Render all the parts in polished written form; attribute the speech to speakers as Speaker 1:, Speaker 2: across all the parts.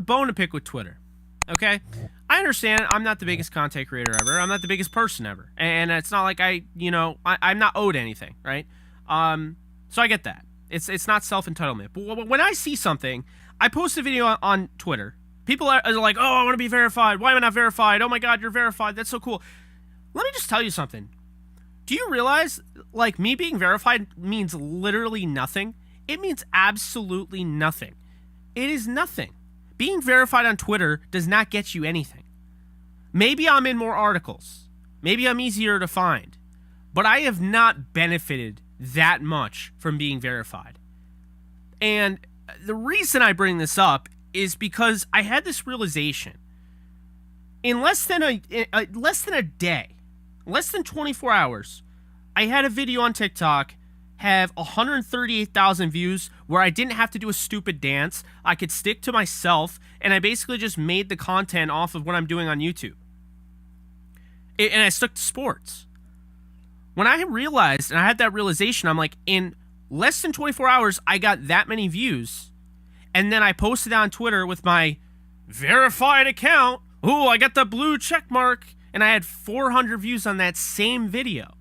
Speaker 1: bone to pick with Twitter. Okay? I understand I'm not the biggest content creator ever. I'm not the biggest person ever. And it's not like I'm not owed anything, right? So I get that. It's not self-entitlement. But when I see something, I post a video on Twitter. People are like, oh, I want to be verified. Why am I not verified? Oh my God, you're verified. That's so cool. Let me just tell you something. Do you realize, like, me being verified means literally nothing? It means absolutely nothing. It is nothing. Being verified on Twitter does not get you anything. Maybe I'm in more articles. Maybe I'm easier to find. But I have not benefited that much from being verified. And the reason I bring this up is because I had this realization. In less than a day, less than 24 hours, I had a video on TikTok have 138,000 views where I didn't have to do a stupid dance. I could stick to myself, and I basically just made the content off of what I'm doing on YouTube. And I stuck to sports. When I realized, and I had that realization, I'm like, in less than 24 hours, I got that many views. And then I posted on Twitter with my verified account. Ooh, I got the blue check mark. And I had 400 views on that same video.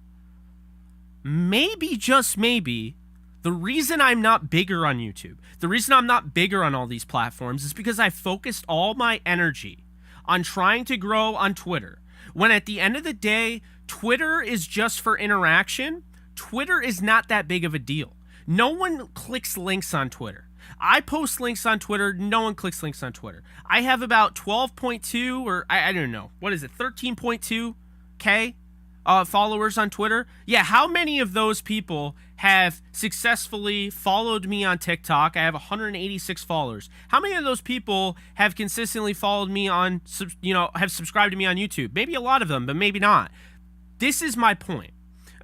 Speaker 1: Maybe, just maybe, the reason I'm not bigger on YouTube, the reason I'm not bigger on all these platforms is because I focused all my energy on trying to grow on Twitter. When at the end of the day, Twitter is just for interaction. Twitter is not that big of a deal. No one clicks links on Twitter. I post links on Twitter. No one clicks links on Twitter. I have about 12.2 or I don't know. What is it? 13.2K followers on Twitter. Yeah, how many of those people have successfully followed me on TikTok? I have 186 followers. How many of those people have consistently followed me on, have subscribed to me on YouTube? Maybe a lot of them, but maybe not. This is my point.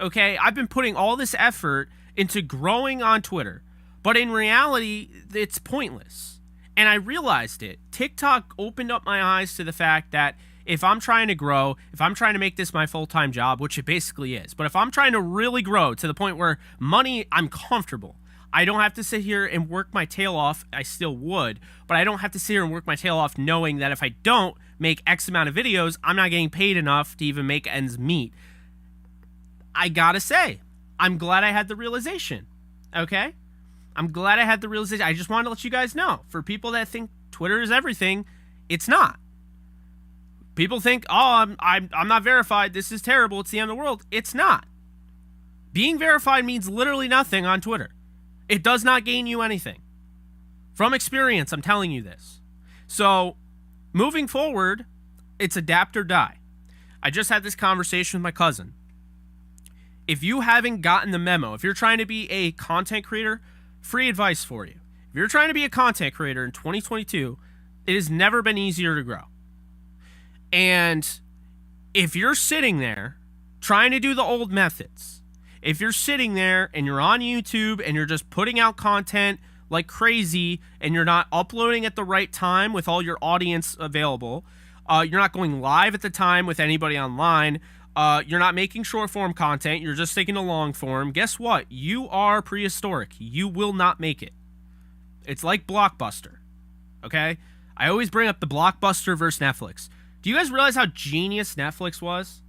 Speaker 1: Okay, I've been putting all this effort into growing on Twitter. But in reality, it's pointless. And I realized it. TikTok opened up my eyes to the fact that if I'm trying to grow, if I'm trying to make this my full-time job, which it basically is, but if I'm trying to really grow to the point where money, I'm comfortable. I don't have to sit here and work my tail off. I still would, but I don't have to sit here and work my tail off knowing that if I don't make X amount of videos, I'm not getting paid enough to even make ends meet. I gotta say, I'm glad I had the realization, okay? I'm glad I had the realization. I just wanted to let you guys know. For people that think Twitter is everything, it's not. People think, oh, I'm not verified. This is terrible. It's the end of the world. It's not. Being verified means literally nothing on Twitter. It does not gain you anything. From experience, I'm telling you this. So, moving forward, it's adapt or die. I just had this conversation with my cousin. If you haven't gotten the memo, if you're trying to be a content creator, free advice for you. If you're trying to be a content creator in 2022, it has never been easier to grow. And if you're sitting there trying to do the old methods, if you're sitting there and you're on YouTube and you're just putting out content like crazy and you're not uploading at the right time with all your audience available, you're not going live at the time with anybody online, you're not making short form content, you're just taking a long form, guess what? You are prehistoric. You will not make it. It's like Blockbuster, okay? I always bring up the Blockbuster versus Netflix. Do you guys realize how genius Netflix was?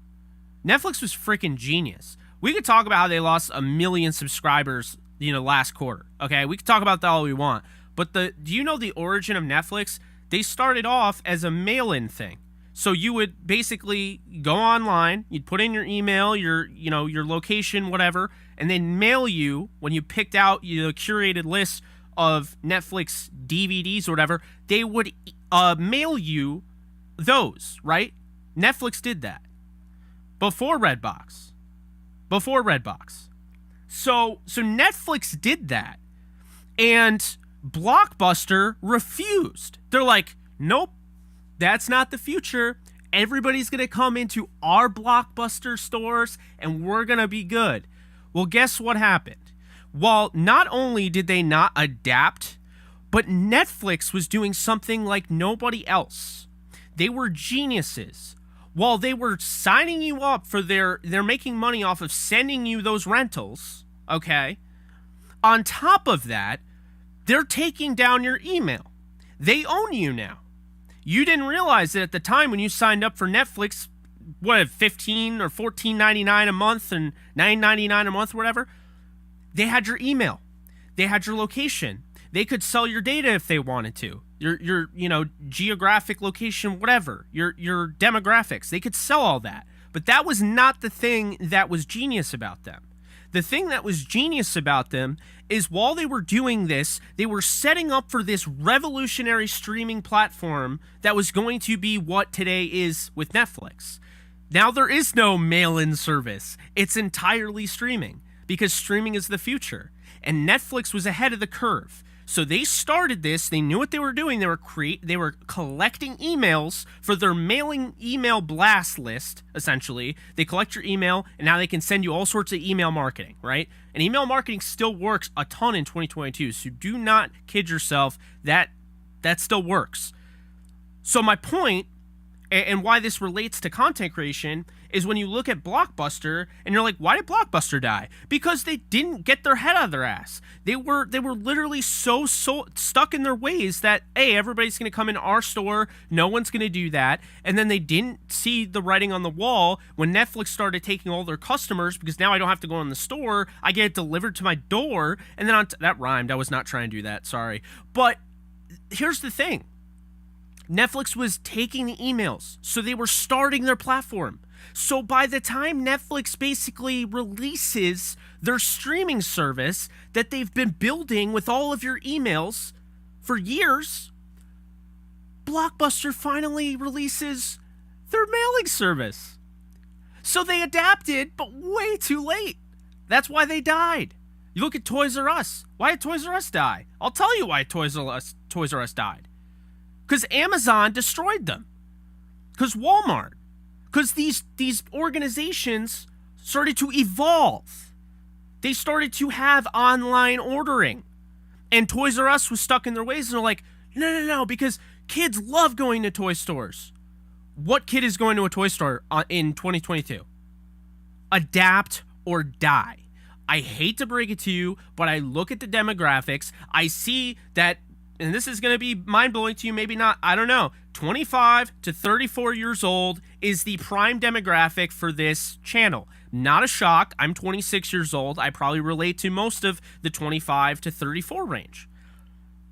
Speaker 1: Netflix was freaking genius. We could talk about how they lost 1 million subscribers, last quarter, okay? We could talk about that all we want. But do you know the origin of Netflix? They started off as a mail-in thing. So you would basically go online, you'd put in your email, your location, whatever, and then mail you, when you picked out the curated list of Netflix DVDs or whatever, they would mail you those, right? Netflix did that. Before Redbox. So Netflix did that, and Blockbuster refused. They're like, nope. That's not the future. Everybody's going to come into our Blockbuster stores and we're going to be good. Well, guess what happened? Well, not only did they not adapt, but Netflix was doing something like nobody else. They were geniuses. While they were signing you up for they're making money off of sending you those rentals, okay? On top of that, they're taking down your email. They own you now. You didn't realize that at the time when you signed up for Netflix, what, 15 or 14.99 a month and 9.99 a month, whatever, they had your email, they had your location, they could sell your data if they wanted to, your geographic location, whatever, your demographics, they could sell all that. But that was not the thing that was genius about them. The thing that was genius about them is while they were doing this, they were setting up for this revolutionary streaming platform that was going to be what today is with Netflix. Now there is no mail-in service. It's entirely streaming because streaming is the future. And Netflix was ahead of the curve. So they started this. They knew what they were doing. They were collecting emails for their mailing email blast list, essentially. They collect your email, and now they can send you all sorts of email marketing, right? And email marketing still works a ton in 2022, so do not kid yourself. That still works. So my point, and why this relates to content creation, is when you look at Blockbuster and you're like, why did Blockbuster die? Because they didn't get their head out of their ass. They were literally so stuck in their ways that, hey, everybody's going to come in our store, no one's going to do that. And then they didn't see the writing on the wall when Netflix started taking all their customers, because now I don't have to go in the store, I get it delivered to my door. And then that rhymed, I was not trying to do that, sorry. But here's the thing. Netflix was taking the emails, so they were starting their platform. So by the time Netflix basically releases their streaming service that they've been building with all of your emails for years, Blockbuster finally releases their mailing service. So they adapted, but way too late. That's why they died. You look at Toys R Us. Why did Toys R Us die? I'll tell you why Toys R Us died. Because Amazon destroyed them. Because Walmart. Because these organizations started to evolve. They started to have online ordering. And Toys R Us was stuck in their ways. And they're like, no, because kids love going to toy stores. What kid is going to a toy store in 2022? Adapt or die. I hate to break it to you, but I look at the demographics. I see that, and this is going to be mind-blowing to you, maybe not, I don't know, 25 to 34 years old is the prime demographic for this channel. Not a shock. I'm 26 years old. I probably relate to most of the 25 to 34 range.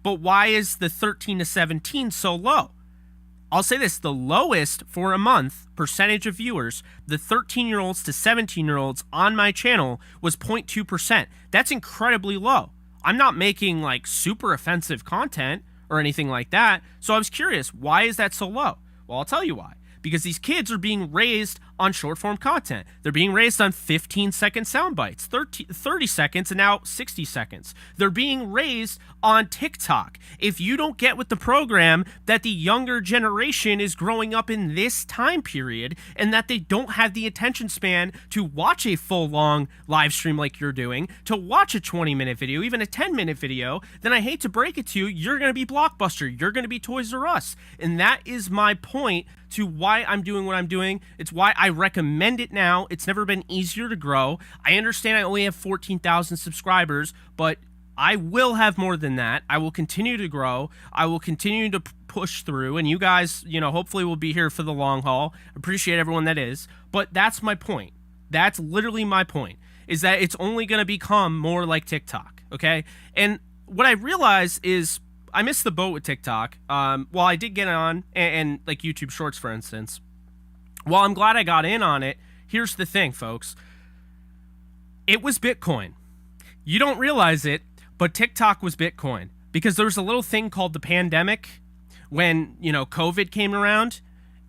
Speaker 1: But why is the 13 to 17 so low? I'll say this, the lowest for a month percentage of viewers, the 13-year-olds to 17-year-olds on my channel was 0.2%. That's incredibly low. I'm not making like super offensive content or anything like that. So I was curious, why is that so low? Well, I'll tell you why. Because these kids are being raised on short form content. They're being raised on 15-second sound bites, 30 seconds, and now 60 seconds. They're being raised on TikTok. If you don't get with the program that the younger generation is growing up in this time period and that they don't have the attention span to watch a full long live stream like you're doing, to watch a 20-minute video, even a 10-minute video, then I hate to break it to you, you're going to be Blockbuster. You're going to be Toys R Us. And that is my point to why I'm doing what I'm doing. It's why I recommend it now. It's never been easier to grow. I understand I only have 14,000 subscribers, but I will have more than that. I will continue to grow. I will continue to push through, and you guys, hopefully will be here for the long haul. Appreciate everyone that is, but that's my point. That's literally my point, is that it's only going to become more like TikTok, okay? And what I realize is I missed the boat with TikTok. While I did get on, and like YouTube Shorts, for instance, while I'm glad I got in on it, here's the thing, folks. It was Bitcoin. You don't realize it, but TikTok was Bitcoin. Because there was a little thing called the pandemic when, COVID came around,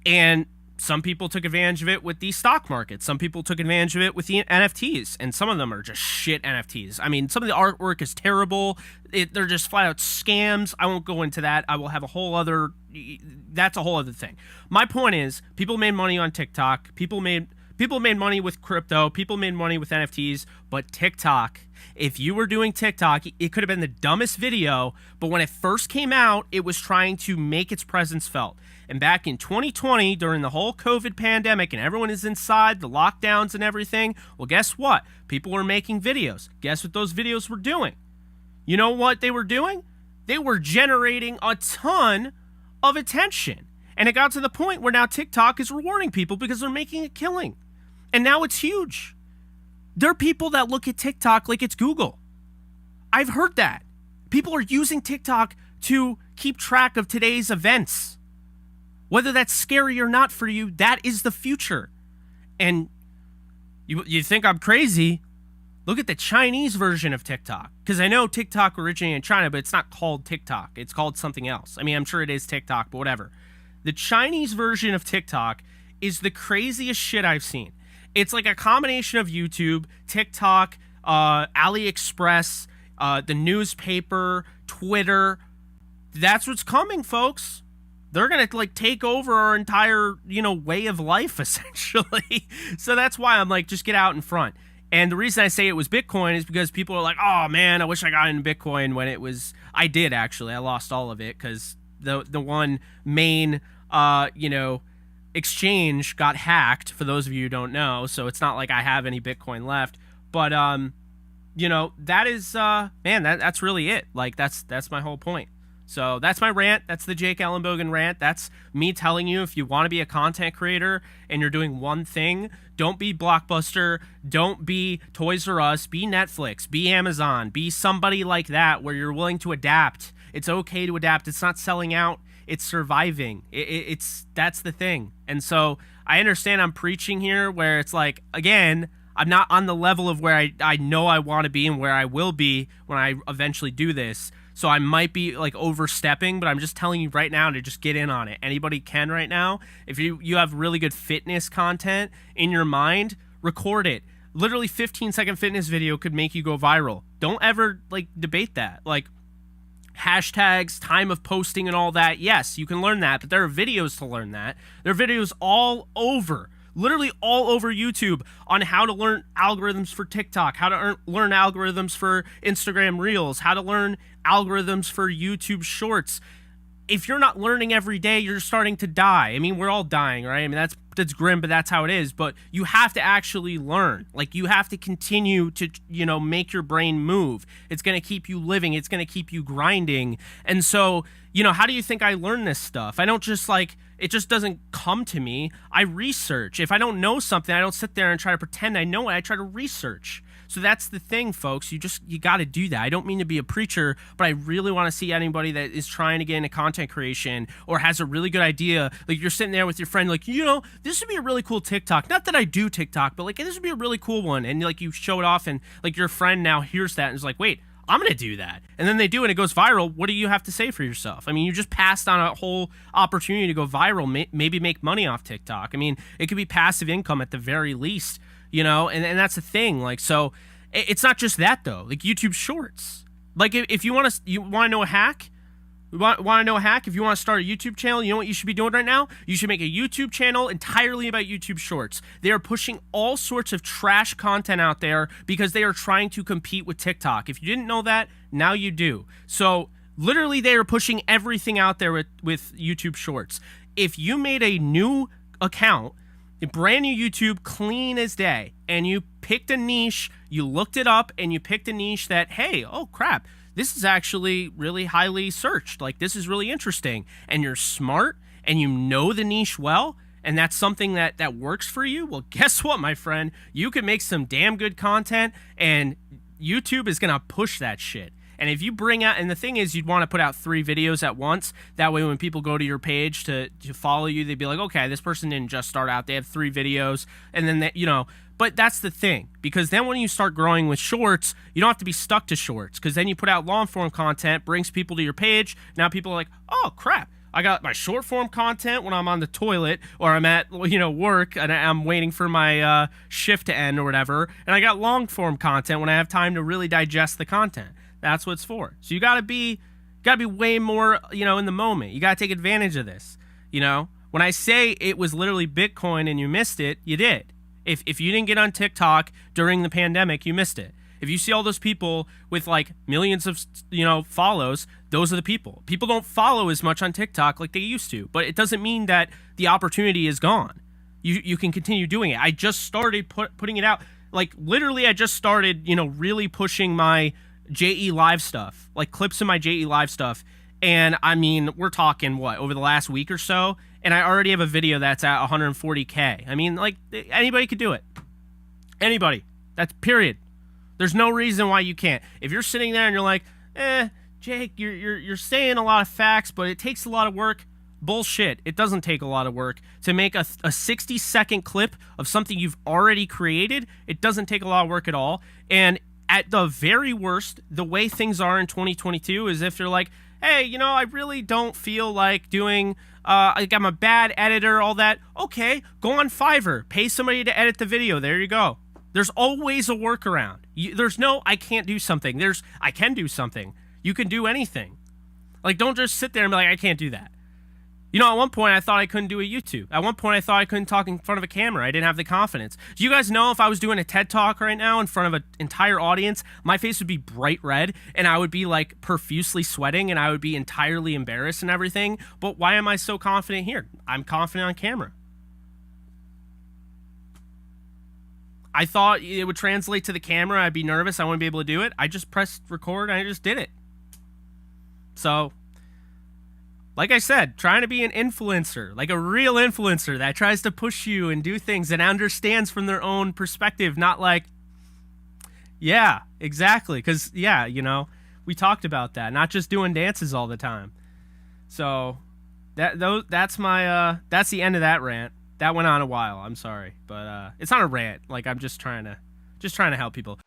Speaker 1: and some people took advantage of it with the stock market. Some people took advantage of it with the NFTs, and some of them are just shit NFTs. I mean, some of the artwork is terrible. They're just flat out scams. I won't go into that. I will have that's a whole other thing. My point is, people made money on TikTok. People made money with crypto. People made money with NFTs, but TikTok, if you were doing TikTok, it could have been the dumbest video, but when it first came out, it was trying to make its presence felt. And back in 2020, during the whole COVID pandemic and everyone is inside, the lockdowns and everything, well, guess what? People were making videos. Guess what those videos were doing? You know what they were doing? They were generating a ton of attention. And it got to the point where now TikTok is rewarding people because they're making a killing. And now it's huge. There are people that look at TikTok like it's Google. I've heard that. People are using TikTok to keep track of today's events. Whether that's scary or not for you, that is the future. And you think I'm crazy? Look at the Chinese version of TikTok. Because I know TikTok originated in China, but it's not called TikTok. It's called something else. I mean, I'm sure it is TikTok, but whatever. The Chinese version of TikTok is the craziest shit I've seen. It's like a combination of YouTube, TikTok, AliExpress, the newspaper, Twitter. That's what's coming, folks. They're going to like take over our entire, way of life, essentially. So that's why I'm like, just get out in front. And the reason I say it was Bitcoin is because people are like, oh man, I wish I got into Bitcoin when it was, I did actually. I lost all of it because the one main, exchange got hacked, for those of you who don't know. So it's not like I have any Bitcoin left. But, that is, that's really it. Like, that's my whole point. So that's my rant. That's the Jake Ellenbogen rant. That's me telling you, if you want to be a content creator and you're doing one thing, don't be Blockbuster, don't be Toys R Us, be Netflix, be Amazon, be somebody like that where you're willing to adapt. It's okay to adapt. It's not selling out. It's surviving. That's the thing. And so I understand I'm preaching here where it's like, again, I'm not on the level of where I know I want to be and where I will be when I eventually do this. So I might be like overstepping, but I'm just telling you right now to just get in on it. Anybody can right now. If you have really good fitness content in your mind, record it. Literally 15-second fitness video could make you go viral. Don't ever like debate that. Like hashtags, time of posting and all that. Yes, you can learn that, but there are videos to learn that. There are videos all over. Literally all over YouTube on how to learn algorithms for TikTok, how to learn algorithms for Instagram Reels, how to learn algorithms for YouTube Shorts. If you're not learning every day, you're starting to die. I mean, we're all dying, right? I mean, that's grim, but that's how it is. But you have to actually learn. Like, you have to continue to, make your brain move. It's going to keep you living. It's going to keep you grinding. And so, how do you think I learn this stuff? I don't just it just doesn't come to me. I research. If I don't know something, I don't sit there and try to pretend I know it. I try to research. So that's the thing, folks. You got to do that. I don't mean to be a preacher, but I really want to see anybody that is trying to get into content creation or has a really good idea. Like, you're sitting there with your friend, like, this would be a really cool TikTok. Not that I do TikTok, but like, this would be a really cool one. And like, you show it off and like your friend now hears that and is like, wait, I'm going to do that. And then they do, and it goes viral. What do you have to say for yourself? I mean, you just passed on a whole opportunity to go viral, maybe make money off TikTok. I mean, it could be passive income at the very least, and that's the thing. Like, so it's not just that though. Like YouTube Shorts. Like if you want to know a hack, want to know a hack? If you want to start a YouTube channel, you know what you should be doing right now? You should make a YouTube channel entirely about YouTube Shorts. They are pushing all sorts of trash content out there because they are trying to compete with TikTok. If you didn't know that, now you do. So literally they are pushing everything out there with YouTube Shorts. If you made a new account, a brand new YouTube, clean as day, and you picked a niche, you looked it up, and you picked a niche that, hey, oh crap, this is actually really highly searched. Like, this is really interesting. And you're smart and you know the niche well, and that's something that works for you. Well, guess what, my friend? You can make some damn good content, and YouTube is going to push that shit. And if you bring out, and the thing is, you'd want to put out 3 videos at once. That way, when people go to your page to follow you, they'd be like, okay, this person didn't just start out. They have 3 videos. And then, but that's the thing. Because then when you start growing with shorts, you don't have to be stuck to shorts. Because then you put out long form content, brings people to your page. Now people are like, oh, crap. I got my short form content when I'm on the toilet or I'm at, work and I'm waiting for my shift to end or whatever. And I got long form content when I have time to really digest the content. That's what it's for. So you gotta be way more, in the moment. You gotta take advantage of this. When I say it was literally Bitcoin and you missed it, you did. If you didn't get on TikTok during the pandemic, you missed it. If you see all those people with like millions of, follows, those are the people. People don't follow as much on TikTok like they used to, but it doesn't mean that the opportunity is gone. You can continue doing it. I just started putting it out. Like literally I just started, really pushing my JE Live stuff, like clips of my JE Live stuff. And I mean, we're talking what, over the last week or so, and I already have a video that's at 140K. I mean, like, anybody could do it. Anybody. That's period. There's no reason why you can't. If you're sitting there and you're like, Jake, you're saying a lot of facts, but it takes a lot of work. Bullshit. It doesn't take a lot of work to make a 60-second clip of something you've already created. It doesn't take a lot of work at all. And at the very worst, the way things are in 2022 is if you're like, hey, you know, I really don't feel like doing, like I'm a bad editor, all that. Okay, go on Fiverr. Pay somebody to edit the video. There you go. There's always a workaround. There's no, I can't do something. There's, I can do something. You can do anything. Like, don't just sit there and be like, I can't do that. You know, at one point, I thought I couldn't do a YouTube. At one point, I thought I couldn't talk in front of a camera. I didn't have the confidence. Do you guys know if I was doing a TED Talk right now in front of an entire audience, my face would be bright red, and I would be, like, profusely sweating, and I would be entirely embarrassed and everything? But why am I so confident here? I'm confident on camera. I thought it would translate to the camera. I'd be nervous. I wouldn't be able to do it. I just pressed record, and I just did it. So, like I said, trying to be an influencer, like a real influencer that tries to push you and do things and understands from their own perspective, not like, yeah, exactly. Because, yeah, you know, we talked about that, not just doing dances all the time. So that's the end of that rant. That went on a while. I'm sorry, but it's not a rant. Like, I'm just trying to help people.